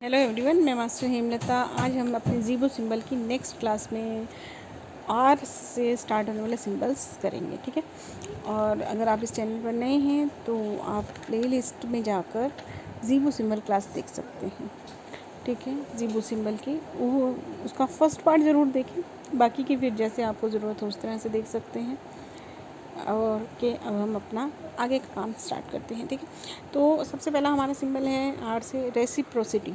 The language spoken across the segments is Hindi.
हेलो एवरीवन, मैं मास्टर हेमलता। आज हम अपने ज़ीबो सिंबल की नेक्स्ट क्लास में आर से स्टार्ट होने वाले सिंबल्स करेंगे, ठीक है। और अगर आप इस चैनल पर नए हैं तो आप प्लेलिस्ट में जाकर ज़ीबो सिंबल क्लास देख सकते हैं, ठीक है। ज़ीबो सिंबल की वो उसका फर्स्ट पार्ट ज़रूर देखें, बाकी की फिर जैसे आपको ज़रूरत हो उस तरह से देख सकते हैं। और के अब हम अपना आगे का काम स्टार्ट करते हैं, ठीक है। तो सबसे पहला हमारा सिंबल है आर से रेसिप्रोसिटी।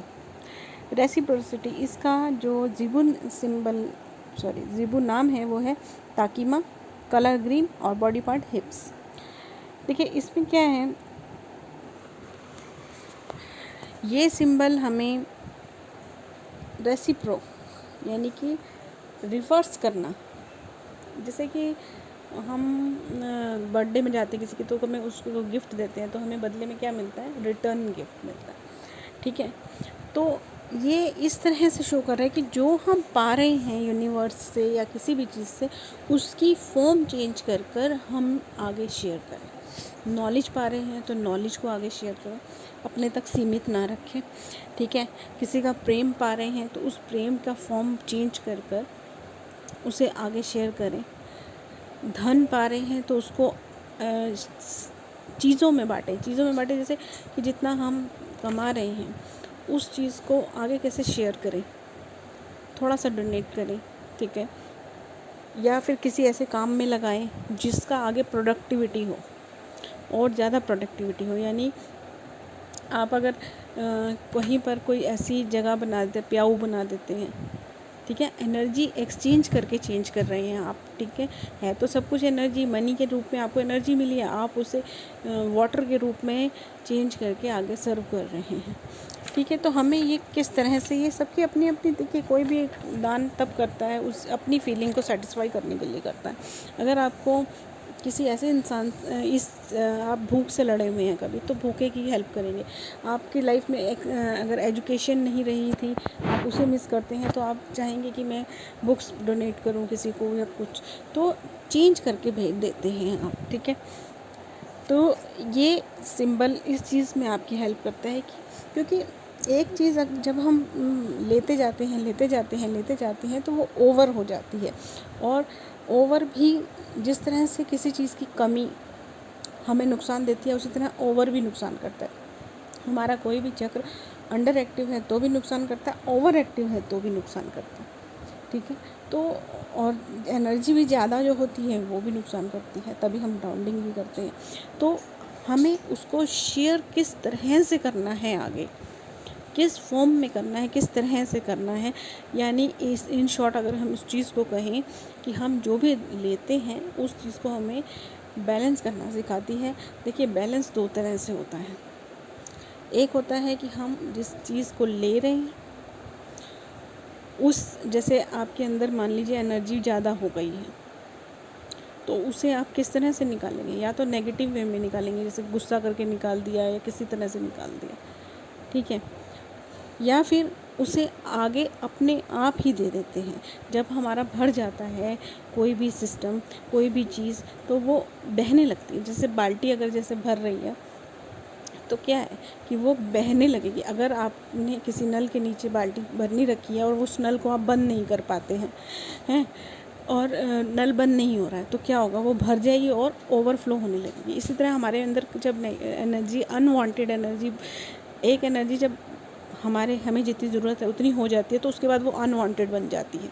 रेसिप्रोसिटी इसका जो ज़ीबू नाम है वो है ताकीमा, कलर ग्रीन और बॉडी पार्ट हिप्स। देखिए इसमें क्या है, ये सिंबल हमें रेसिप्रो यानी कि रिवर्स करना, जैसे कि हम बर्थडे में जाते हैं किसी की तो हमें उसको गिफ्ट देते हैं तो हमें बदले में क्या मिलता है, रिटर्न गिफ्ट मिलता है, ठीक है। तो ये इस तरह से शो कर रहा है कि जो हम पा रहे हैं यूनिवर्स से या किसी भी चीज़ से, उसकी फॉर्म चेंज कर कर हम आगे शेयर करें। नॉलेज पा रहे हैं तो नॉलेज को आगे शेयर करें, अपने तक सीमित ना रखें, ठीक है। किसी का प्रेम पा रहे हैं तो उस प्रेम का फॉर्म चेंज कर कर उसे आगे शेयर करें। धन पा रहे हैं तो उसको चीज़ों में बांटें, जैसे कि जितना हम कमा रहे हैं उस चीज़ को आगे कैसे शेयर करें, थोड़ा सा डोनेट करें, ठीक है। या फिर किसी ऐसे काम में लगाएं जिसका आगे प्रोडक्टिविटी हो और ज़्यादा प्रोडक्टिविटी हो। यानी आप अगर कहीं पर कोई ऐसी जगह बना देते, प्याऊ बना देते हैं, ठीक है, एनर्जी एक्सचेंज करके चेंज कर रहे हैं आप, ठीक है तो सब कुछ एनर्जी, मनी के रूप में आपको एनर्जी मिली है, आप उसे वाटर के रूप में चेंज करके आगे सर्व कर रहे हैं, ठीक है। तो हमें ये किस तरह से, ये सबकी अपनी अपनी, देखिए कोई भी दान तब करता है उस अपनी फीलिंग को सेटिस्फाई करने के लिए करता है। अगर आपको किसी ऐसे इंसान आप भूख से लड़े हुए हैं कभी, तो भूखे की हेल्प करेंगे। आपकी लाइफ में अगर एजुकेशन नहीं रही थी, आप उसे मिस करते हैं तो आप चाहेंगे कि मैं बुक्स डोनेट करूं किसी को या कुछ, तो चेंज करके भेज देते हैं आप, ठीक है। तो ये सिंबल इस चीज़ में आपकी हेल्प करता है कि क्योंकि एक चीज़ जब हम लेते जाते हैं तो वो ओवर हो जाती है। और ओवर भी जिस तरह से किसी चीज़ की कमी हमें नुकसान देती है, उसी तरह ओवर भी नुकसान करता है। हमारा कोई भी चक्र अंडर एक्टिव है तो भी नुकसान करता है, ओवर एक्टिव है तो भी नुकसान करता है, ठीक है। तो और एनर्जी भी ज़्यादा जो होती है वो भी नुकसान करती है, तभी हम डाउनिंग भी करते हैं। तो हमें उसको शेयर किस तरह से करना है, आगे किस फॉर्म में करना है, किस तरह से करना है, यानी इस इन शॉर्ट अगर हम इस चीज़ को कहें कि हम जो भी लेते हैं उस चीज़ को हमें बैलेंस करना सिखाती है। देखिए बैलेंस दो तरह से होता है। एक होता है कि हम जिस चीज़ को ले रहे हैं उस, जैसे आपके अंदर मान लीजिए एनर्जी ज़्यादा हो गई है तो उसे आप किस तरह से निकालेंगे, या तो नेगेटिव वे में निकालेंगे, जैसे गुस्सा करके निकाल दिया या किसी तरह से निकाल दिया, ठीक है। या फिर उसे आगे अपने आप ही दे देते हैं। जब हमारा भर जाता है कोई भी सिस्टम, कोई भी चीज़, तो वो बहने लगती है। जैसे बाल्टी अगर जैसे भर रही है तो क्या है कि वो बहने लगेगी। अगर आपने किसी नल के नीचे बाल्टी भरनी रखी है और उस नल को आप बंद नहीं कर पाते हैं और नल बंद नहीं हो रहा है तो क्या होगा, वो भर जाएगी और ओवरफ्लो होने लगेगी। इसी तरह हमारे अंदर जब एनर्जी, अनवांटेड एनर्जी, एक एनर्जी जब हमें जितनी ज़रूरत है उतनी हो जाती है तो उसके बाद वो अनवांटेड बन जाती है।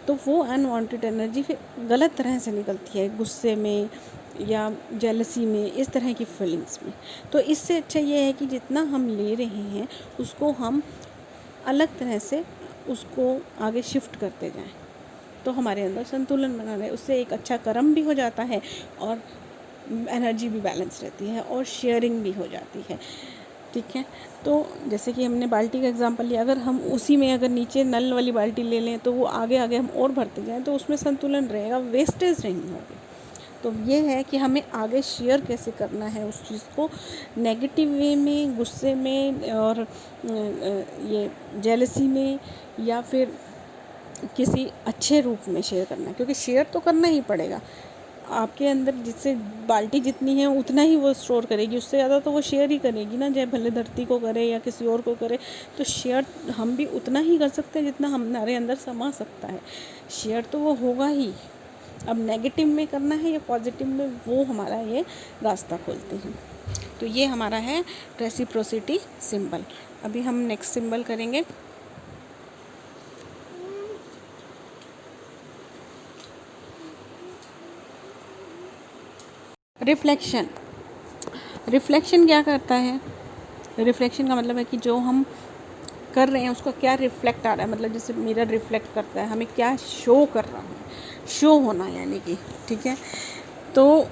तो वो अनवांटेड एनर्जी फिर गलत तरह से निकलती है, गुस्से में या जेलसी में, इस तरह की फीलिंग्स में। तो इससे अच्छा ये है कि जितना हम ले रहे हैं उसको हम अलग तरह से उसको आगे शिफ्ट करते जाएं, तो हमारे अंदर संतुलन बना रहे। उससे एक अच्छा कर्म भी हो जाता है और एनर्जी भी बैलेंस रहती है और शेयरिंग भी हो जाती है, ठीक है। तो जैसे कि हमने बाल्टी का एग्जांपल लिया, अगर हम उसी में अगर नीचे नल वाली बाल्टी ले लें तो वो आगे आगे हम और भरते जाएं तो उसमें संतुलन रहेगा, वेस्टेज नहीं होगी। तो ये है कि हमें आगे शेयर कैसे करना है उस चीज़ को, नेगेटिव वे में, गुस्से में और ये जेलसी में, या फिर किसी अच्छे रूप में शेयर करना है, क्योंकि शेयर तो करना ही पड़ेगा। आपके अंदर जिससे बाल्टी जितनी है उतना ही वो स्टोर करेगी, उससे ज़्यादा तो वो शेयर ही करेगी ना, चाहे भले धरती को करे या किसी और को करे। तो शेयर हम भी उतना ही कर सकते हैं जितना हमारे अंदर समा सकता है। शेयर तो वो होगा ही। अब नेगेटिव में करना है या पॉजिटिव में, वो हमारा ये रास्ता खोलते हैं। तो ये हमारा है रेसिप्रोसिटी सिंबल। अभी हम नेक्स्ट सिंबल करेंगे। रिफ्लेक्शन। रिफ्लेक्शन क्या करता है? रिफ्लेक्शन का मतलब है कि जो हम कर रहे हैं उसका क्या रिफ्लेक्ट आ रहा है, मतलब जैसे मिरर रिफ्लेक्ट करता है, हमें क्या शो कर रहा है, शो होना यानी कि, ठीक है। तो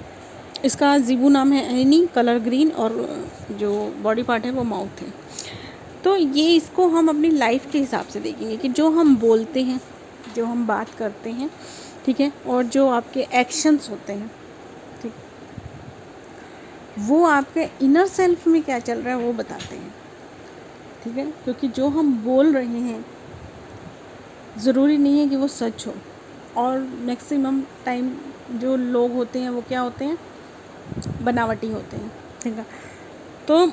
इसका ज़ीबू नाम है एनी, कलर ग्रीन, और जो बॉडी पार्ट है वो माउथ है। तो ये इसको हम अपनी लाइफ के हिसाब से देखेंगे कि जो हम बोलते हैं, जो हम बात करते हैं, ठीक है, और जो आपके एक्शंस होते हैं, ठीक, वो आपके इनर सेल्फ में क्या चल रहा है वो बताते हैं, ठीक है। क्योंकि जो हम बोल रहे हैं ज़रूरी नहीं है कि वो सच हो, और मैक्सिमम टाइम जो लोग होते हैं वो क्या होते हैं, बनावटी होते हैं, ठीक है। तो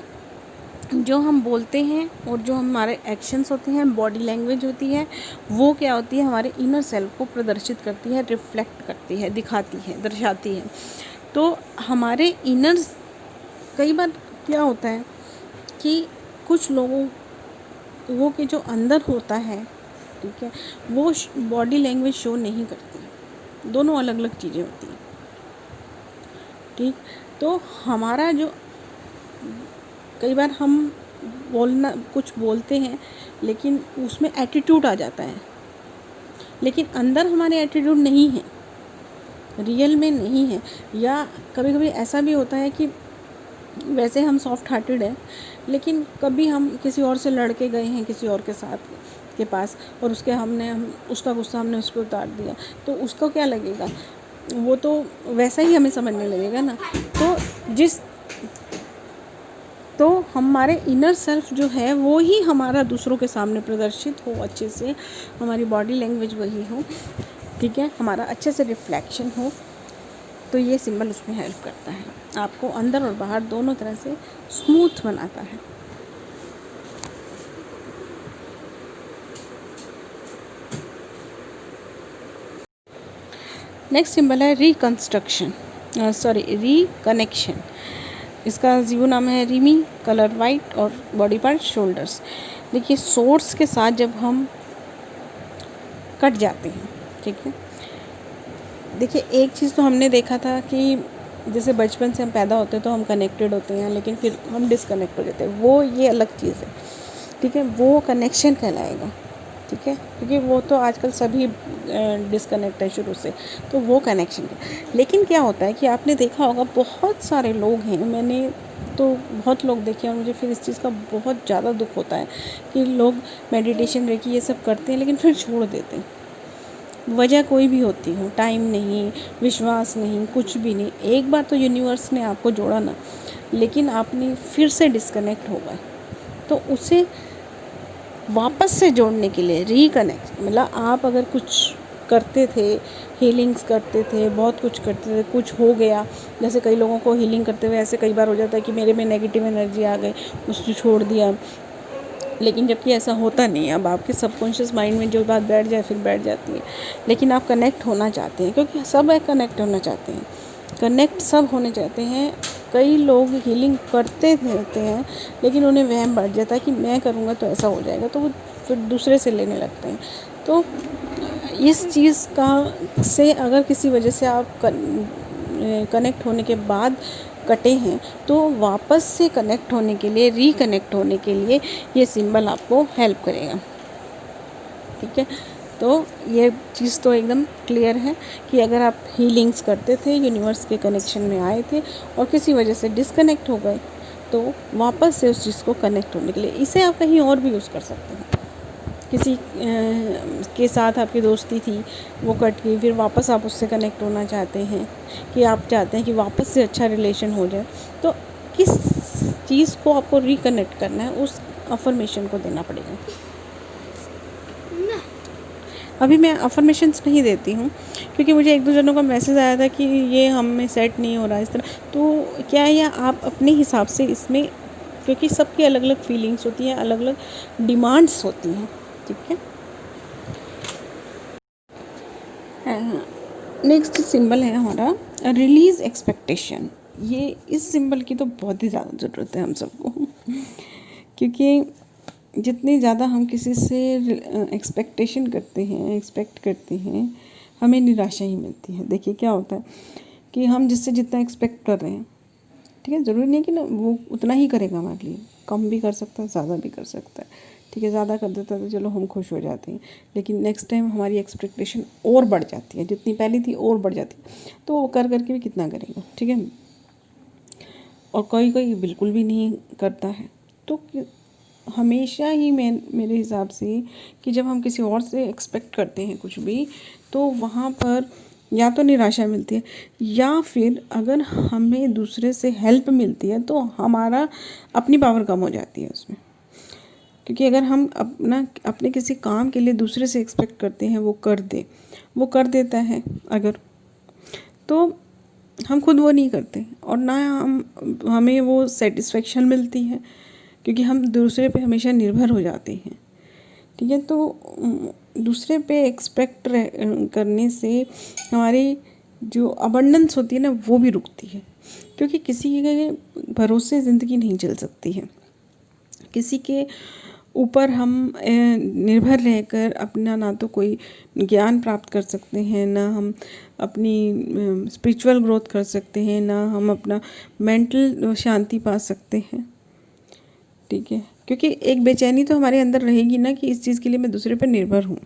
जो हम बोलते हैं और जो हमारे एक्शंस होते हैं, बॉडी लैंग्वेज होती है, वो क्या होती है, हमारे इनर सेल्फ को प्रदर्शित करती है, रिफ्लेक्ट करती है, दिखाती है, दर्शाती है। तो हमारे इनर, कई बार क्या होता है कि कुछ लोगों के जो अंदर होता है, ठीक है, वो बॉडी लैंग्वेज शो नहीं करती। दोनों अलग अलग चीज़ें होती हैं, ठीक। तो हमारा जो, कई बार हम कुछ बोलते हैं लेकिन उसमें एटीट्यूड आ जाता है, लेकिन अंदर हमारे एटीट्यूड नहीं है, रियल में नहीं है। या कभी कभी ऐसा भी होता है कि वैसे हम सॉफ्ट हार्टेड हैं, लेकिन कभी हम किसी और से लड़ के गए हैं किसी और के साथ के पास, और उसका गुस्सा हमने उस पर उतार दिया, तो उसको क्या लगेगा, वो तो वैसा ही हमें समझने लगेगा ना। तो हमारे इनर सेल्फ जो है वो ही हमारा दूसरों के सामने प्रदर्शित हो अच्छे से, हमारी बॉडी लैंग्वेज वही हो, ठीक है, हमारा अच्छे से रिफ्लेक्शन हो। तो ये सिंबल उसमें हेल्प करता है, आपको अंदर और बाहर दोनों तरह से स्मूथ बनाता है। नेक्स्ट सिंबल है रिकनेक्शन। इसका ज़ीरो नाम है रिमी, कलर वाइट, और बॉडी पार्ट शोल्डर्स। देखिए, सोर्स के साथ जब हम कट जाते हैं, ठीक है। देखिए, एक चीज़ तो हमने देखा था कि जैसे बचपन से हम पैदा होते हैं तो हम कनेक्टेड होते हैं, लेकिन फिर हम डिसकनेक्ट हो जाते हैं, वो ये अलग चीज़ है, ठीक है, वो कनेक्शन कहलाएगा, ठीक है, क्योंकि वो तो आजकल सभी डिसकनेक्ट है शुरू से, तो वो कनेक्शन है। लेकिन क्या होता है कि आपने देखा होगा बहुत सारे लोग हैं, मैंने तो बहुत लोग देखे हैं, और मुझे फिर इस चीज़ का बहुत ज़्यादा दुख होता है कि लोग मेडिटेशन रेकी ये सब करते हैं लेकिन फिर छोड़ देते हैं। वजह कोई भी होती हो, टाइम नहीं, विश्वास नहीं, कुछ भी नहीं, एक बार तो यूनिवर्स ने आपको जोड़ा ना, लेकिन आपने फिर से डिसकनेक्ट हो गए, तो उसे वापस से जोड़ने के लिए रिकनेक्ट, मतलब आप अगर कुछ करते थे, हीलिंग्स करते थे, बहुत कुछ करते थे, कुछ हो गया, जैसे कई लोगों को हीलिंग करते हुए ऐसे कई बार हो जाता है कि मेरे में नेगेटिव एनर्जी आ गई, उसको छोड़ दिया, लेकिन जबकि ऐसा होता नहीं है। अब आपके सबकॉन्शियस माइंड में जो बात बैठ जाए फिर बैठ जाती है, लेकिन आप कनेक्ट होना चाहते हैं, क्योंकि सब कनेक्ट होना चाहते हैं, कनेक्ट सब होने चाहते हैं। कई लोग हीलिंग करते रहते हैं लेकिन उन्हें वहम बढ़ जाता है कि मैं करूँगा तो ऐसा हो जाएगा, तो वो फिर दूसरे से लेने लगते हैं। तो इस चीज़ का से अगर किसी वजह से आप कनेक्ट होने के बाद कटे हैं, तो वापस से कनेक्ट होने के लिए, रिकनेक्ट होने के लिए ये सिंबल आपको हेल्प करेगा, ठीक है। तो ये चीज़ तो एकदम क्लियर है कि अगर आप हीलिंग्स करते थे, यूनिवर्स के कनेक्शन में आए थे और किसी वजह से डिसकनेक्ट हो गए, तो वापस से उस चीज़ को कनेक्ट होने के लिए इसे आप कहीं और भी यूज़ कर सकते हैं। किसी के साथ आपकी दोस्ती थी, वो कट गई, फिर वापस आप उससे कनेक्ट होना चाहते हैं, कि आप चाहते हैं कि वापस से अच्छा रिलेशन हो जाए, तो किस चीज़ को आपको रिकनेक्ट करना है, उस अफर्मेशन को देना पड़ेगा। अभी मैं अफर्मेशंस नहीं देती हूँ, क्योंकि मुझे 1-2 जनों का मैसेज आया था कि ये हम में सेट नहीं हो रहा इस तरह। तो क्या है, या आप अपने हिसाब से इसमें, क्योंकि सबकी अलग अलग फीलिंग्स होती हैं, अलग अलग डिमांड्स होती हैं, ठीक है। नेक्स्ट सिंबल है हमारा रिलीज़ एक्सपेक्टेशन। ये इस सिंबल की तो बहुत ही ज़्यादा ज़रूरत है हम सबको क्योंकि जितनी ज़्यादा हम किसी से एक्सपेक्टेशन करते हैं, एक्सपेक्ट करते हैं, हमें निराशा ही मिलती है। देखिए क्या होता है कि हम जिससे जितना एक्सपेक्ट कर रहे हैं, ठीक है, ज़रूरी नहीं है कि ना वो उतना ही करेगा हमारे लिए, कम भी कर सकता है, ज़्यादा भी कर सकता है, ठीक है। ज़्यादा कर देता है तो चलो हम खुश हो जाते हैं, लेकिन नेक्स्ट टाइम हमारी एक्सपेक्टेशन और बढ़ जाती है, जितनी पहले थी और बढ़ जाती है, तो वो कर करके भी कितना करेगा, ठीक है। और कोई कोई बिल्कुल भी नहीं करता है। तो हमेशा ही मेरे हिसाब से कि जब हम किसी और से एक्सपेक्ट करते हैं कुछ भी, तो वहाँ पर या तो निराशा मिलती है, या फिर अगर हमें दूसरे से हेल्प मिलती है तो हमारा अपनी पावर कम हो जाती है उसमें। क्योंकि अगर हम अपने किसी काम के लिए दूसरे से एक्सपेक्ट करते हैं वो कर देता है अगर, तो हम खुद वो नहीं करते, और ना हमें वो सेटिस्फेक्शन मिलती है, क्योंकि हम दूसरे पे हमेशा निर्भर हो जाते हैं, ठीक है। तो दूसरे पे एक्सपेक्ट करने से हमारी जो अबंडेंस होती है ना, वो भी रुकती है, क्योंकि किसी के भरोसे ज़िंदगी नहीं चल सकती है। किसी के ऊपर हम निर्भर रहकर अपना ना तो कोई ज्ञान प्राप्त कर सकते हैं, ना हम अपनी स्पिरिचुअल ग्रोथ कर सकते हैं, ना हम अपना मेंटल शांति पा सकते हैं, ठीक है। क्योंकि एक बेचैनी तो हमारे अंदर रहेगी ना कि इस चीज़ के लिए मैं दूसरे पर निर्भर हूँ।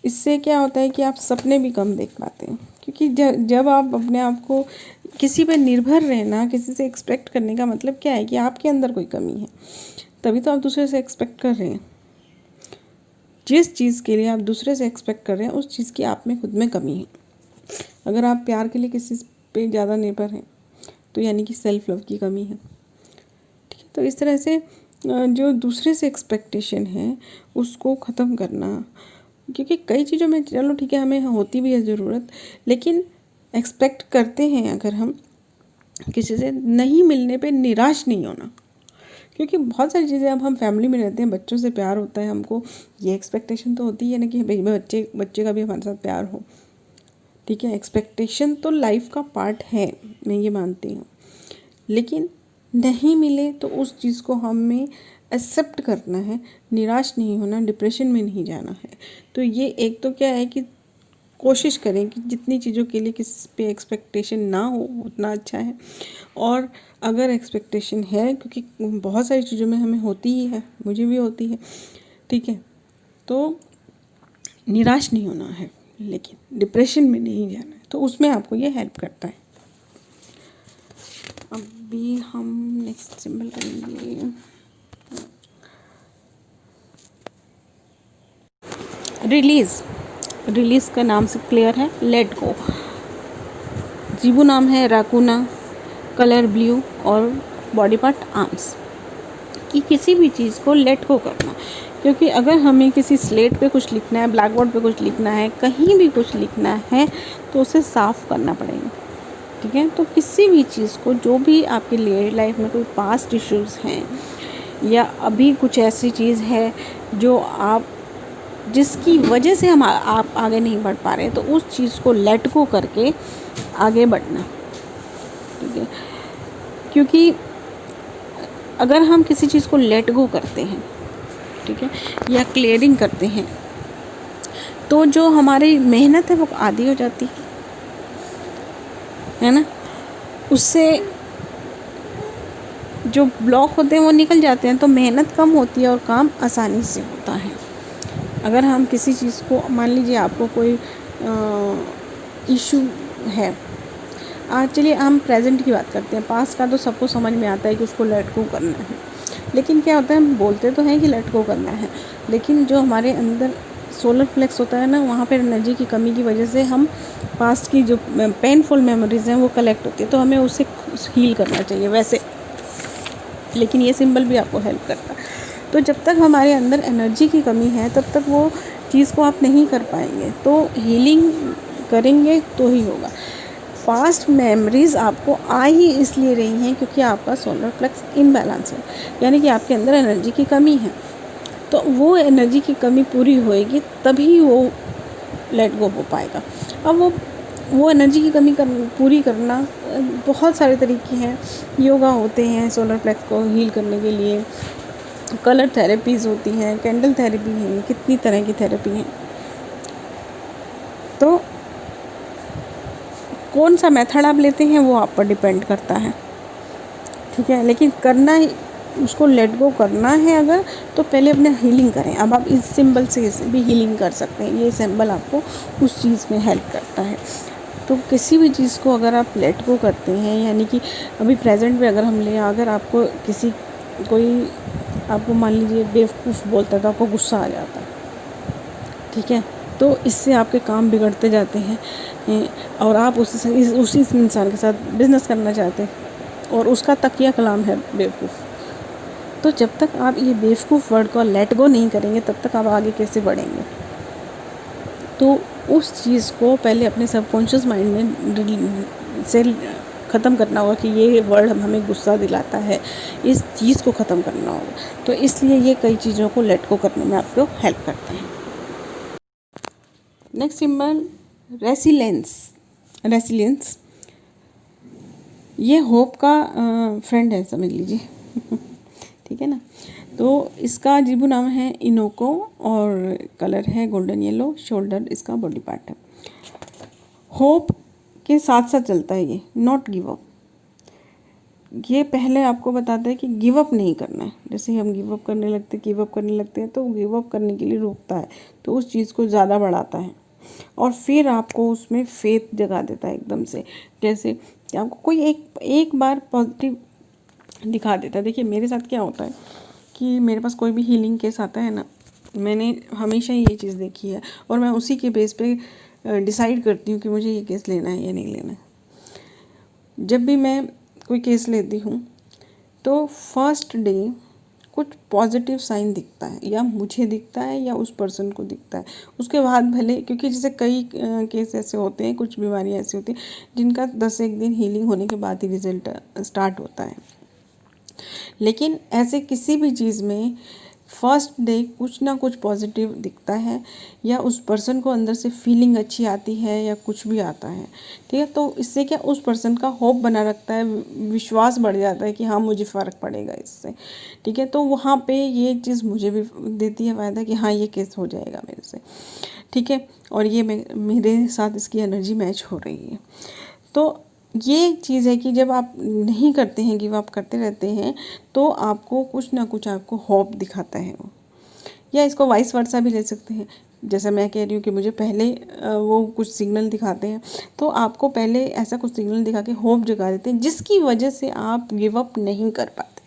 इससे क्या होता है कि आप सपने भी कम देख पाते हैं, क्योंकि जब आप अपने आप को किसी पर निर्भर रहना, किसी से एक्सपेक्ट करने का मतलब क्या है कि आपके अंदर कोई कमी है, तभी तो आप दूसरे से एक्सपेक्ट कर रहे हैं। जिस चीज़ के लिए आप दूसरे से एक्सपेक्ट कर रहे हैं, उस चीज़ की आप में खुद में कमी है। अगर आप प्यार के लिए किसी पे ज़्यादा निर्भर हैं, तो यानी कि सेल्फ लव की कमी है, ठीक है। तो इस तरह से जो दूसरे से एक्सपेक्टेशन है उसको ख़त्म करना, क्योंकि कई चीज़ों में चलो ठीक है हमें होती भी है ज़रूरत, लेकिन एक्सपेक्ट करते हैं अगर हम किसी से, नहीं मिलने पे निराश नहीं होना। क्योंकि बहुत सारी चीज़ें, अब हम फैमिली में रहते हैं, बच्चों से प्यार होता है, हमको ये एक्सपेक्टेशन तो होती है ना कि भाई बच्चे का भी हमारे साथ प्यार हो, ठीक है। एक्सपेक्टेशन तो लाइफ का पार्ट है, मैं ये मानती हूँ, लेकिन नहीं मिले तो उस चीज़ को हमें एक्सेप्ट करना है, निराश नहीं होना, डिप्रेशन में नहीं जाना है। तो ये एक तो क्या है कि कोशिश करें कि जितनी चीज़ों के लिए किसी पे एक्सपेक्टेशन ना हो उतना अच्छा है, और अगर एक्सपेक्टेशन है, क्योंकि बहुत सारी चीज़ों में हमें होती ही है, मुझे भी होती है, ठीक है, तो निराश नहीं होना है, लेकिन डिप्रेशन में नहीं जाना है। तो उसमें आपको ये हेल्प करता है। अभी हम नेक्स्ट सिंबल करेंगे रिलीज़ का नाम से क्लियर है, लेट गो। जीवू नाम है राकुना, कलर ब्लू, और बॉडी पार्ट आर्म्स। कि किसी भी चीज़ को लेट गो करना, क्योंकि अगर हमें किसी स्लेट पे कुछ लिखना है, ब्लैक बोर्ड पे कुछ लिखना है, कहीं भी कुछ लिखना है, तो उसे साफ़ करना पड़ेगा, ठीक है। तो किसी भी चीज़ को, जो भी आपके लिए लाइफ में कोई पास्ट इश्यूज़ हैं, या अभी कुछ ऐसी चीज़ है जो जिसकी वजह से आप आगे नहीं बढ़ पा रहे, तो उस चीज़ को लेट गो करके आगे बढ़ना, ठीक है। क्योंकि अगर हम किसी चीज़ को लेट गो करते हैं, ठीक है, या क्लियरिंग करते हैं, तो जो हमारी मेहनत है वो आधी हो जाती है ना। उससे जो ब्लॉक होते हैं वो निकल जाते हैं, तो मेहनत कम होती है और काम आसानी से होता है। अगर हम किसी चीज़ को, मान लीजिए आपको कोई इशू है, चलिए हम प्रेजेंट की बात करते हैं, पास्ट का तो सबको समझ में आता है कि उसको लेट गो करना है, लेकिन क्या होता है, हम बोलते तो हैं कि लेट गो करना है, लेकिन जो हमारे अंदर सोलर फ्लेक्स होता है ना, वहाँ पर एनर्जी की कमी की वजह से हम पास्ट की जो पेनफुल मेमोरीज़ हैं वो कलेक्ट होती है, तो हमें उसे हील करना चाहिए वैसे। लेकिन ये सिंबल भी आपको हेल्प करता है। तो जब तक हमारे अंदर एनर्जी की कमी है तब तक वो चीज़ को आप नहीं कर पाएंगे। तो हीलिंग करेंगे तो ही होगा। फास्ट मेमोरीज़ आपको आ ही इसलिए रही हैं क्योंकि आपका सोलर प्लेक्स इम्बैलेंस है, यानी कि आपके अंदर एनर्जी की कमी है। तो वो एनर्जी की कमी पूरी होएगी तभी वो लेट गो हो पाएगा। अब वो एनर्जी की कमी पूरी करना बहुत सारे तरीके हैं। योगा होते हैं सोलर प्लेक्स को हील करने के लिए, कलर थेरेपीज़ होती हैं, कैंडल थेरेपी है, कितनी तरह की थेरेपी हैं। तो कौन सा मेथड आप लेते हैं वो आप पर डिपेंड करता है, ठीक है। लेकिन करना ही उसको लेट गो करना है अगर, तो पहले अपने हीलिंग करें। अब आप इस सिंबल से भी हीलिंग कर सकते हैं, ये सिंबल आपको उस चीज़ में हेल्प करता है। तो किसी भी चीज़ को अगर आप लेट गो करते हैं, यानी कि अभी प्रेजेंट में अगर हम लें, अगर आपको कोई आपको मान लीजिए बेवकूफ़ बोलता है तो आपको गुस्सा आ जाता है, ठीक है। तो इससे आपके काम बिगड़ते जाते हैं और आप उसी इंसान के साथ बिज़नेस करना चाहते हैं और उसका तकिया कलाम है बेवकूफ़। तो जब तक आप ये बेवकूफ़ वर्ड को लेट गो नहीं करेंगे तब तक आप आगे कैसे बढ़ेंगे। तो उस चीज़ को पहले अपने सबकॉन्शियस माइंड में से ख़त्म करना होगा कि ये वर्ड हमें गुस्सा दिलाता है, इस चीज़ को ख़त्म करना होगा। तो इसलिए ये कई चीज़ों को लेट गो करने में आपको हेल्प करते हैं। Next symbol resilience. ये होप का फ्रेंड है, समझ लीजिए ठीक है ना। तो इसका जीबू नाम है इनोको और कलर है गोल्डन येलो, शोल्डर इसका बॉडी पार्ट है। होप के साथ साथ चलता है ये, नॉट गिव अप। ये पहले आपको बताता है कि गिव अप नहीं करना है। जैसे हम गिव अप करने लगते हैं तो गिव अप करने के लिए रोकता है, तो उस चीज़ को ज़्यादा बढ़ाता है और फिर आपको उसमें फेथ जगा देता है एकदम से। जैसे कि आपको कोई एक बार पॉजिटिव दिखा देता है। देखिए मेरे साथ क्या होता है कि मेरे पास कोई भी हीलिंग केस आता है ना, मैंने हमेशा ये चीज़ देखी है और मैं उसी के बेस पे डिसाइड करती हूँ कि मुझे ये केस लेना है या नहीं लेना है। जब भी मैं कोई केस लेती हूँ तो फर्स्ट डे कुछ पॉजिटिव साइन दिखता है, या मुझे दिखता है या उस पर्सन को दिखता है। उसके बाद भले, क्योंकि जैसे कई केस ऐसे होते हैं, कुछ बीमारियाँ ऐसी होती हैं जिनका 10-1 दिन हीलिंग होने के बाद ही रिजल्ट स्टार्ट होता है। लेकिन ऐसे किसी भी चीज़ में फर्स्ट डे कुछ ना कुछ पॉजिटिव दिखता है, या उस पर्सन को अंदर से फीलिंग अच्छी आती है या कुछ भी आता है, ठीक है। तो इससे क्या उस पर्सन का होप बना रखता है, विश्वास बढ़ जाता है कि हाँ मुझे फ़र्क पड़ेगा इससे, ठीक है। तो वहाँ पे ये चीज़ मुझे भी देती है फ़ायदा कि हाँ ये केस हो जाएगा मेरे से, ठीक है। और ये मेरे साथ इसकी एनर्जी मैच हो रही है। तो ये चीज़ है कि जब आप नहीं करते हैं, गिव अप करते रहते हैं, तो आपको कुछ ना कुछ आपको होप दिखाता है वो। या इसको वाइस वर्सा भी ले सकते हैं। जैसे मैं कह रही हूँ कि मुझे पहले वो कुछ सिग्नल दिखाते हैं, तो आपको पहले ऐसा कुछ सिग्नल दिखा के होप जगा देते हैं, जिसकी वजह से आप गिव अप नहीं कर पाते।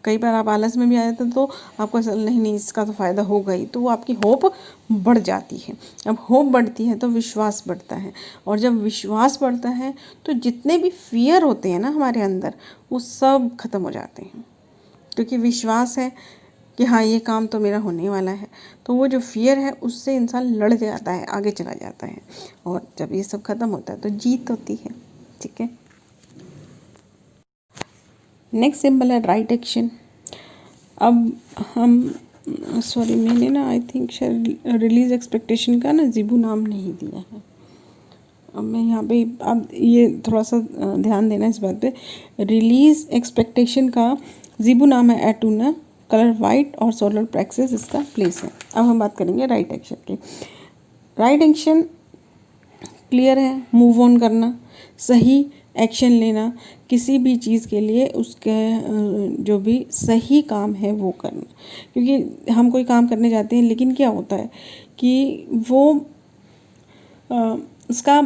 कई बार आप आलस में भी आ जाते हैं तो आपको ऐसा नहीं इसका तो फ़ायदा होगा ही, तो वो आपकी होप बढ़ जाती है। अब होप बढ़ती है तो विश्वास बढ़ता है, और जब विश्वास बढ़ता है तो जितने भी फियर होते हैं ना हमारे अंदर, वो सब खत्म हो जाते हैं। क्योंकि विश्वास है कि हाँ ये काम तो मेरा होने वाला है, तो वो जो फियर है उससे इंसान लड़ जाता है, आगे चला जाता है, और जब ये सब खत्म होता है तो जीत होती है, ठीक है। नेक्स्ट सिंबल है राइट एक्शन। अब हम मैंने ना आई थिंक शायद रिलीज़ एक्सपेक्टेशन का ना जीबू नाम नहीं दिया है। अब मैं यहाँ पे, अब ये थोड़ा सा ध्यान देना इस बात पे। रिलीज़ एक्सपेक्टेशन का जीबू नाम है एटूना, कलर वाइट और सोलर प्लेक्सस इसका प्लेस है। अब हम बात करेंगे राइट एक्शन की। राइट एक्शन क्लियर है, मूव ऑन करना, सही एक्शन लेना, किसी भी चीज़ के लिए उसके जो भी सही काम है वो करना। क्योंकि हम कोई काम करने जाते हैं, लेकिन क्या होता है कि वो उसका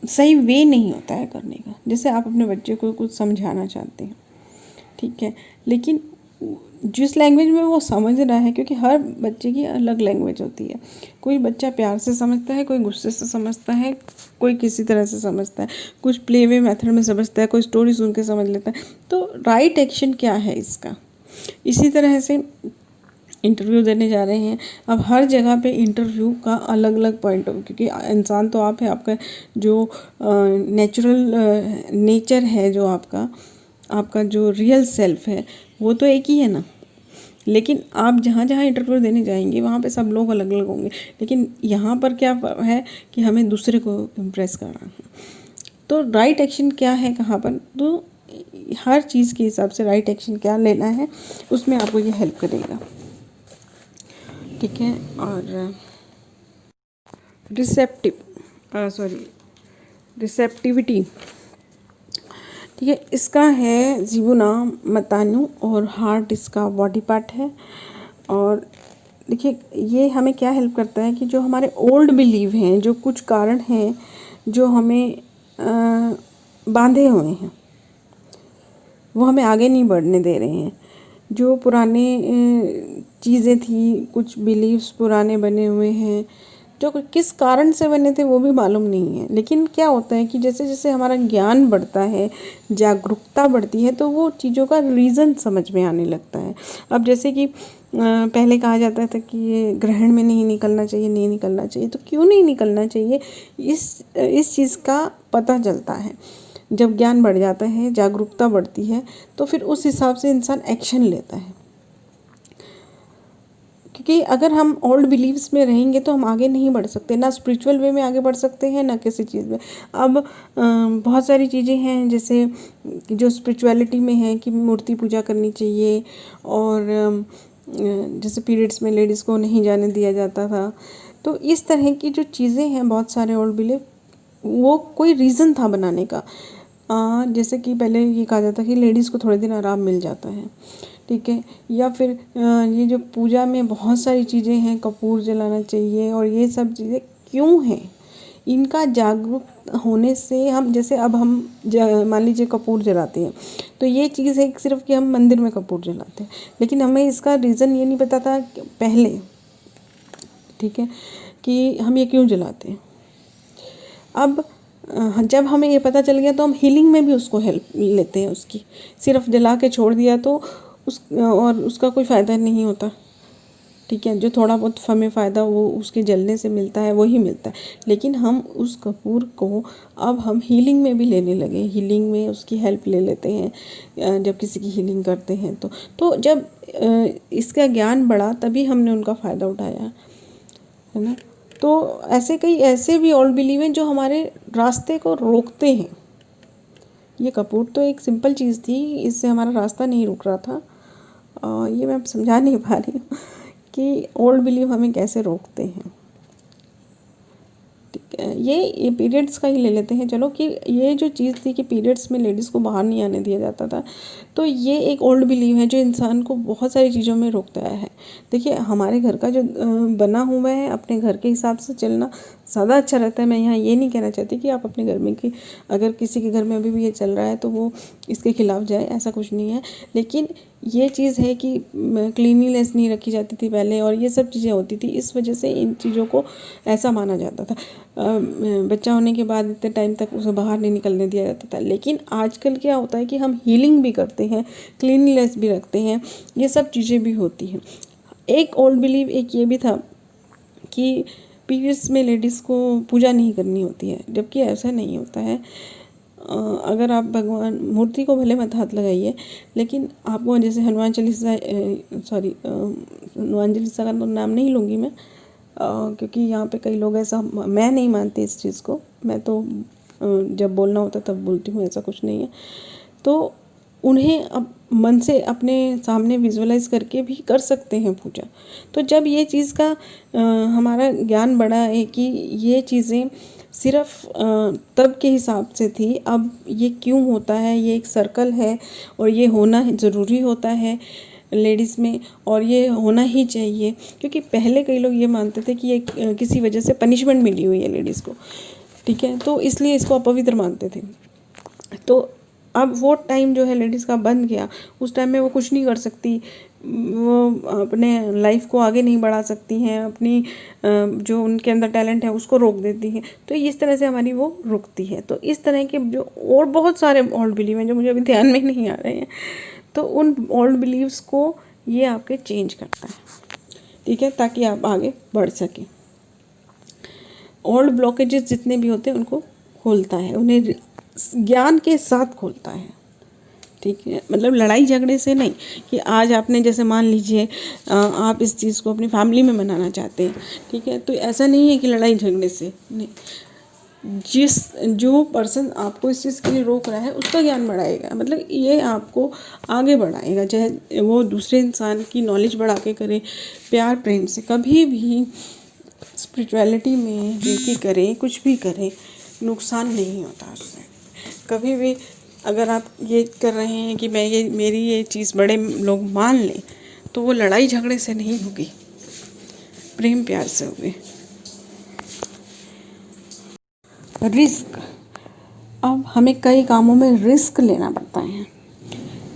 सही वे नहीं होता है करने का। जैसे आप अपने बच्चे को कुछ समझाना चाहते हैं, ठीक है, लेकिन जिस लैंग्वेज में वो समझ रहा है, क्योंकि हर बच्चे की अलग लैंग्वेज होती है। कोई बच्चा प्यार से समझता है, कोई गुस्से से समझता है, कोई किसी तरह से समझता है, कुछ प्ले वे मेथड में समझता है, कोई स्टोरी सुन के समझ लेता है। तो राइट एक्शन क्या है इसका, इसी तरह से इंटरव्यू देने जा रहे हैं, अब हर जगह पे इंटरव्यू का अलग अलग पॉइंट हो, क्योंकि इंसान तो आप है, आपका जो नेचुरल नेचर है, जो आपका जो रियल सेल्फ है वो तो एक ही है ना। लेकिन आप जहाँ जहाँ इंटरव्यू देने जाएंगे वहाँ पे सब लोग अलग अलग होंगे, लेकिन यहाँ पर क्या है कि हमें दूसरे को इम्प्रेस करना है। तो राइट एक्शन क्या है कहाँ पर, तो हर चीज़ के हिसाब से राइट एक्शन क्या लेना है उसमें आपको ये हेल्प करेगा, ठीक है। और रिसेप्टिविटी, ठीक है, इसका है जीवुना मतानु और हार्ट इसका बॉडी पार्ट है। और देखिए ये हमें क्या हेल्प करता है कि जो हमारे ओल्ड बिलीव हैं, जो कुछ कारण हैं जो हमें बांधे हुए हैं, वो हमें आगे नहीं बढ़ने दे रहे हैं। जो पुराने चीज़ें थी, कुछ बिलीव्स पुराने बने हुए हैं, जो किस कारण से बने थे वो भी मालूम नहीं है। लेकिन क्या होता है कि जैसे जैसे हमारा ज्ञान बढ़ता है, जागरूकता बढ़ती है, तो वो चीज़ों का रीज़न समझ में आने लगता है। अब जैसे कि पहले कहा जाता था कि ये ग्रहण में नहीं निकलना चाहिए, नहीं निकलना चाहिए, तो क्यों नहीं निकलना चाहिए, इस चीज़ का पता चलता है। जब ज्ञान बढ़ जाता है, जागरूकता बढ़ती है, तो फिर उस हिसाब से इंसान एक्शन लेता है। क्योंकि अगर हम ओल्ड बिलीव्स में रहेंगे तो हम आगे नहीं बढ़ सकते, ना स्पिरिचुअल वे में आगे बढ़ सकते हैं, ना किसी चीज़ में। अब बहुत सारी चीज़ें हैं जैसे जो स्पिरिचुअलिटी में है कि मूर्ति पूजा करनी चाहिए, और जैसे पीरियड्स में लेडीज़ को नहीं जाने दिया जाता था। तो इस तरह की जो चीज़ें हैं, बहुत सारे ओल्ड बिलीव, वो कोई रीज़न था बनाने का। जैसे कि पहले ये कहा जाता कि लेडीज़ को थोड़े दिन आराम मिल जाता है, ठीक है। या फिर ये जो पूजा में बहुत सारी चीज़ें हैं, कपूर जलाना चाहिए, और ये सब चीज़ें क्यों हैं, इनका जागरूक होने से हम, जैसे अब हम मान लीजिए कपूर जलाते हैं, तो ये चीज़ है सिर्फ कि हम मंदिर में कपूर जलाते हैं, लेकिन हमें इसका रीज़न ये नहीं पता था पहले, ठीक है, कि हम ये क्यों जलाते हैं। अब जब हमें ये पता चल गया तो हम हीलिंग में भी उसको हेल्प लेते हैं उसकी। सिर्फ जला के छोड़ दिया तो उसका कोई फ़ायदा नहीं होता, ठीक है। जो थोड़ा बहुत हमें फ़ायदा वो उसके जलने से मिलता है, वही मिलता है। लेकिन हम उस कपूर को अब हम हीलिंग में भी लेने लगे, हीलिंग में उसकी हेल्प ले लेते हैं जब किसी की हीलिंग करते हैं। तो जब इसका ज्ञान बढ़ा तभी हमने उनका फ़ायदा उठाया, है ना। तो ऐसे कई ऐसे भी ओल्ड बिलीव हैं जो हमारे रास्ते को रोकते हैं। ये कपूर तो एक सिंपल चीज़ थी, इससे हमारा रास्ता नहीं रुक रहा था। ये मैं समझा नहीं पा रही हूँ कि ओल्ड बिलीव हमें कैसे रोकते हैं, ठीक है। ये पीरियड्स का ही ले लेते हैं, चलो, कि ये जो चीज़ थी कि पीरियड्स में लेडीज़ को बाहर नहीं आने दिया जाता था, तो ये एक ओल्ड बिलीव है जो इंसान को बहुत सारी चीज़ों में रोकता है। देखिए हमारे घर का जो बना हुआ है, अपने घर के हिसाब से चलना ज़्यादा अच्छा रहता है। मैं यहाँ ये नहीं कहना चाहती कि आप अपने घर में, कि अगर किसी के घर में अभी भी ये चल रहा है तो वो इसके खिलाफ जाए, ऐसा कुछ नहीं है। लेकिन ये चीज़ है कि क्लीनिनेस नहीं रखी जाती थी पहले, और ये सब चीज़ें होती थी, इस वजह से इन चीज़ों को ऐसा माना जाता था। बच्चा होने के बाद इतने टाइम तक उसे बाहर नहीं निकलने दिया जाता था। लेकिन आजकल क्या होता है कि हम हीलिंग भी करते हैं, क्लीनिनेस भी रखते हैं, ये सब चीज़ें भी होती हैं। एक ओल्ड बिलीव एक ये भी था कि पीरियड्स में लेडीज़ को पूजा नहीं करनी होती है, जबकि ऐसा नहीं होता है। अगर आप भगवान मूर्ति को भले मत हाथ लगाइए, लेकिन आपको जैसे हनुमान चालीसा का तो नाम नहीं लूँगी मैं, क्योंकि यहाँ पे कई लोग ऐसा, मैं नहीं मानती इस चीज़ को। मैं तो जब बोलना होता तब बोलती हूँ, ऐसा कुछ नहीं है। तो उन्हें अब मन से अपने सामने विजुअलाइज करके भी कर सकते हैं पूजा। तो जब ये चीज़ का हमारा ज्ञान बढ़ा है कि ये चीज़ें सिर्फ तब के हिसाब से थी, अब ये क्यों होता है, ये एक सर्कल है और ये होना ज़रूरी होता है लेडीज़ में, और ये होना ही चाहिए। क्योंकि पहले कई लोग ये मानते थे कि ये किसी वजह से पनिशमेंट मिली हुई है लेडीज़ को, ठीक है, तो इसलिए इसको अपवित्र मानते थे। तो अब वो टाइम जो है लेडीज़ का बन गया, उस टाइम में वो कुछ नहीं कर सकती, वो अपने लाइफ को आगे नहीं बढ़ा सकती हैं, अपनी जो उनके अंदर टैलेंट है उसको रोक देती हैं। तो इस तरह से हमारी वो रुकती है। तो इस तरह के जो और बहुत सारे ओल्ड बिलीव हैं जो मुझे अभी ध्यान में नहीं आ रहे हैं, तो उन ओल्ड बिलीव्स को ये आपके चेंज करता है, ठीक है, ताकि आप आगे बढ़ सकें। ओल्ड ब्लॉकेजेस जितने भी होते हैं उनको खोलता है, उन्हें ज्ञान के साथ खोलता है, ठीक है। मतलब लड़ाई झगड़े से नहीं कि आज आपने जैसे मान लीजिए आप इस चीज़ को अपनी फैमिली में मनाना चाहते हैं, ठीक है, तो ऐसा नहीं है कि लड़ाई झगड़े से नहीं, जो पर्सन आपको इस चीज़ के लिए रोक रहा है उसका ज्ञान बढ़ाएगा, मतलब ये आपको आगे बढ़ाएगा, चाहे वो दूसरे इंसान की नॉलेज बढ़ा के करे, प्यार प्रेम से। कभी भी स्पिरिचुअलिटी में रेकी करें, कुछ भी करें, नुकसान नहीं होता उससे कभी भी। अगर आप ये कर रहे हैं कि मेरी ये चीज़ बड़े लोग मान लें, तो वो लड़ाई झगड़े से नहीं होगी, प्रेम प्यार से होगी। रिस्क, अब हमें कई कामों में रिस्क लेना पड़ता है।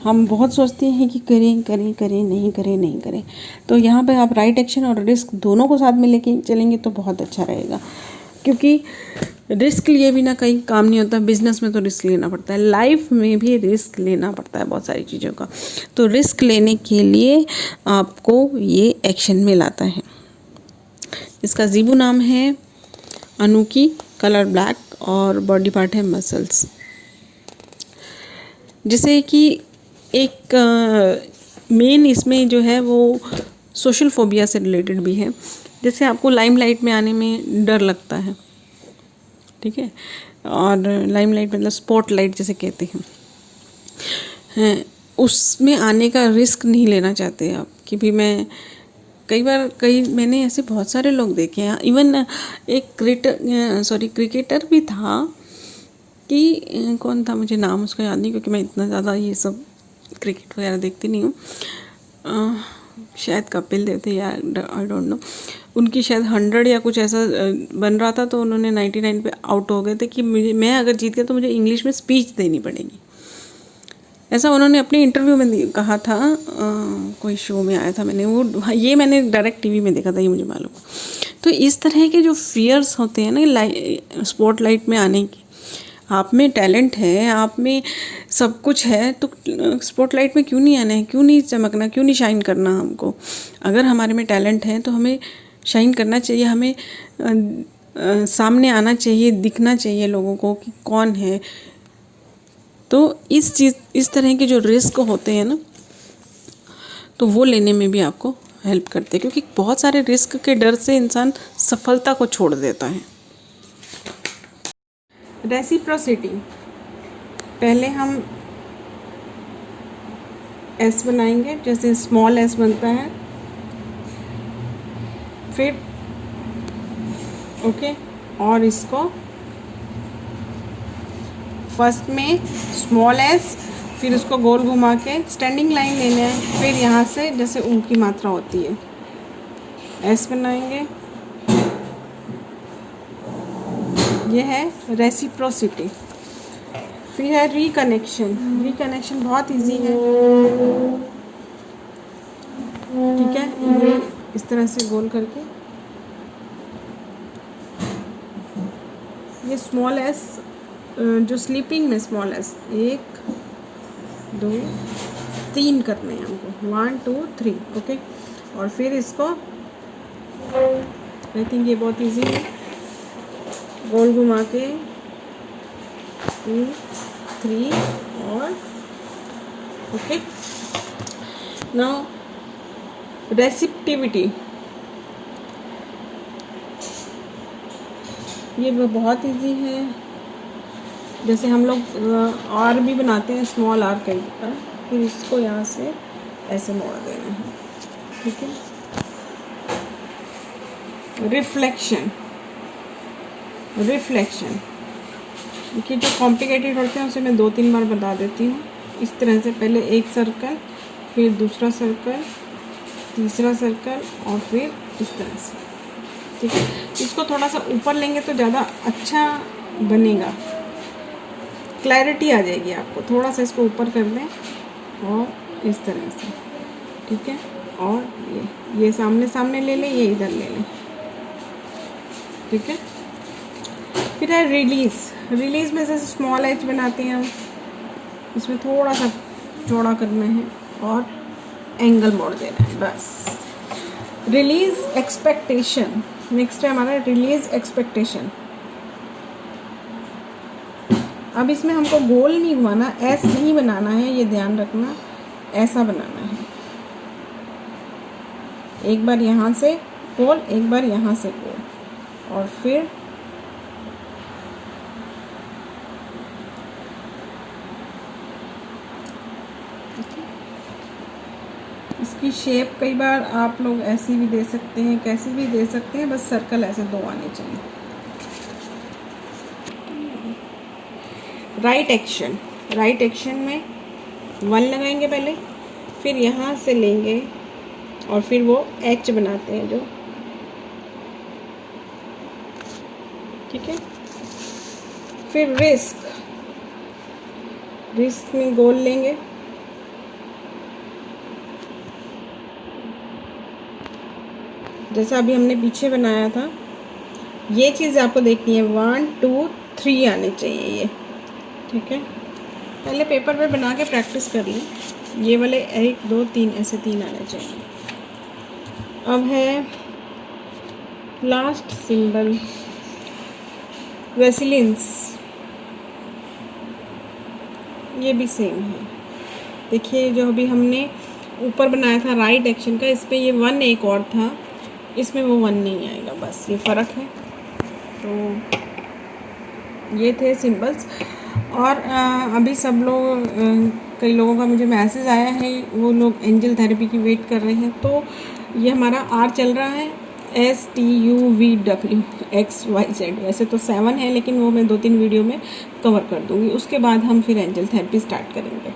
हम बहुत सोचते हैं कि करें करें करें, नहीं करें नहीं करें, तो यहाँ पे आप राइट एक्शन और रिस्क दोनों को साथ में लेके चलेंगे तो बहुत अच्छा रहेगा, क्योंकि रिस्क लिए बिना कहीं काम नहीं होता। बिजनेस में तो रिस्क लेना पड़ता है, लाइफ में भी रिस्क लेना पड़ता है बहुत सारी चीज़ों का। तो रिस्क लेने के लिए आपको ये एक्शन में लाता है। इसका जीबू नाम है अनूकी, कलर ब्लैक और बॉडी पार्ट है मसल्स। जैसे कि एक मेन इसमें जो है वो सोशल फोबिया से रिलेटेड भी है। जैसे आपको लाइमलाइट में आने में डर लगता है, ठीक है, और लाइमलाइट मतलब स्पॉटलाइट जैसे कहते हैं, उसमें आने का रिस्क नहीं लेना चाहते आप कि भी मैं मैंने ऐसे बहुत सारे लोग देखे हैं। इवन एक क्रिकेटर भी था कि कौन था, मुझे नाम उसका याद नहीं, क्योंकि मैं इतना ज़्यादा ये सब क्रिकेट वगैरह देखती नहीं हूँ। शायद कपिल देव थे या आई डोंट नो। उनकी शायद 100 या कुछ ऐसा बन रहा था, तो उन्होंने 99 पे आउट हो गए थे कि मैं अगर जीत गया तो मुझे इंग्लिश में स्पीच देनी पड़ेगी। ऐसा उन्होंने अपने इंटरव्यू में कहा था। कोई शो में आया था, मैंने डायरेक्ट टीवी में देखा था, ये मुझे मालूम। तो इस तरह के जो फियर्स होते हैं ना स्पॉटलाइट में आने की, आप में टैलेंट है, आप में सब कुछ है, तो स्पॉटलाइट में क्यों नहीं आना है, क्यों नहीं चमकना, क्यों नहीं शाइन करना हमको। अगर हमारे में टैलेंट है तो हमें शाइन करना चाहिए, हमें सामने आना चाहिए, दिखना चाहिए लोगों को कि कौन है। तो इस तरह के जो रिस्क होते हैं ना, तो वो लेने में भी आपको हेल्प करते हैं, क्योंकि बहुत सारे रिस्क के डर से इंसान सफलता को छोड़ देता है। रेसिप्रोसिटी, पहले हम एस बनाएंगे, जैसे स्मॉल एस बनता है, फिर ओके, और इसको फर्स्ट में स्मॉल एस, फिर उसको गोल घुमा के स्टैंडिंग लाइन लेना है, फिर यहाँ से जैसे ऊ की मात्रा होती है एस बनाएंगे। ये है रेसिप्रोसिटी। फिर है रिकनेक्शन। रिकनेक्शन बहुत इजी है, ठीक है। ये इस तरह से गोल करके ये स्मॉल एस, जो स्लीपिंग में स्मॉल एस, 1 2 3 करने हैं हमको, 1 2 3, ओके। और फिर इसको आई थिंक ये बहुत इजी है, गोल घुमा के 2 3 और ओके। नाउ रेसिप्टिविटी, ये बहुत इजी है। जैसे हम लोग आर भी बनाते हैं, स्मॉल आर कई बार, फिर इसको यहाँ से ऐसे मोड़ देना है, ठीक है। रिफ्लेक्शन, देखिए जो कॉम्प्लिकेटेड होते हैं उसे मैं 2-3 बार बता देती हूँ। इस तरह से पहले एक सर्कल, फिर दूसरा सर्कल, तीसरा सर्कल, और फिर इस तरह से, ठीक है। इसको थोड़ा सा ऊपर लेंगे तो ज़्यादा अच्छा बनेगा, क्लैरिटी आ जाएगी आपको। थोड़ा सा इसको ऊपर कर दें और इस तरह से, ठीक है। और ये सामने सामने ले लें, ये इधर ले लें, ठीक है। फिर है रिलीज़ में जैसे स्मॉल एच बनाते हैं हम, इसमें थोड़ा सा चौड़ा करना है और एंगल मोड़ देना है बस। रिलीज एक्सपेक्टेशन, नेक्स्ट है हमारा रिलीज एक्सपेक्टेशन। अब इसमें हमको गोल नहीं घुमाना, एस नहीं बनाना है, ये ध्यान रखना, ऐसा बनाना है। एक बार यहाँ से गोल, एक बार यहाँ से गोल, और फिर इसकी शेप कई बार आप लोग ऐसी भी दे सकते हैं, कैसी भी दे सकते हैं, बस सर्कल ऐसे 2 आने चाहिए। राइट एक्शन, राइट एक्शन में 1 लगाएंगे पहले, फिर यहाँ से लेंगे और फिर वो एच बनाते हैं जो, ठीक है। फिर रिस्क, रिस्क में गोल लेंगे, जैसा अभी हमने पीछे बनाया था। ये चीज़ आपको देखनी है, 1 2 3 आने चाहिए ये, ठीक है। पहले पेपर पे बना के प्रैक्टिस कर लें। ये वाले 1 2 3 ऐसे 3 आने चाहिए। अब है लास्ट सिंबल वेसिलेंस, ये भी सेम है। देखिए जो अभी हमने ऊपर बनाया था राइट एक्शन का, इस पर ये 1 एक और था, इसमें वो 1 नहीं आएगा, बस ये फ़र्क है। तो ये थे सिंबल्स। और अभी सब लोग, कई लोगों का मुझे मैसेज आया है, वो लोग एंजल थेरेपी की वेट कर रहे हैं। तो ये हमारा आर चल रहा है STUVWXYZ। वैसे तो 7 है, लेकिन वो मैं 2-3 वीडियो में कवर कर दूँगी। उसके बाद हम फिर एंजल थेरेपी स्टार्ट करेंगे।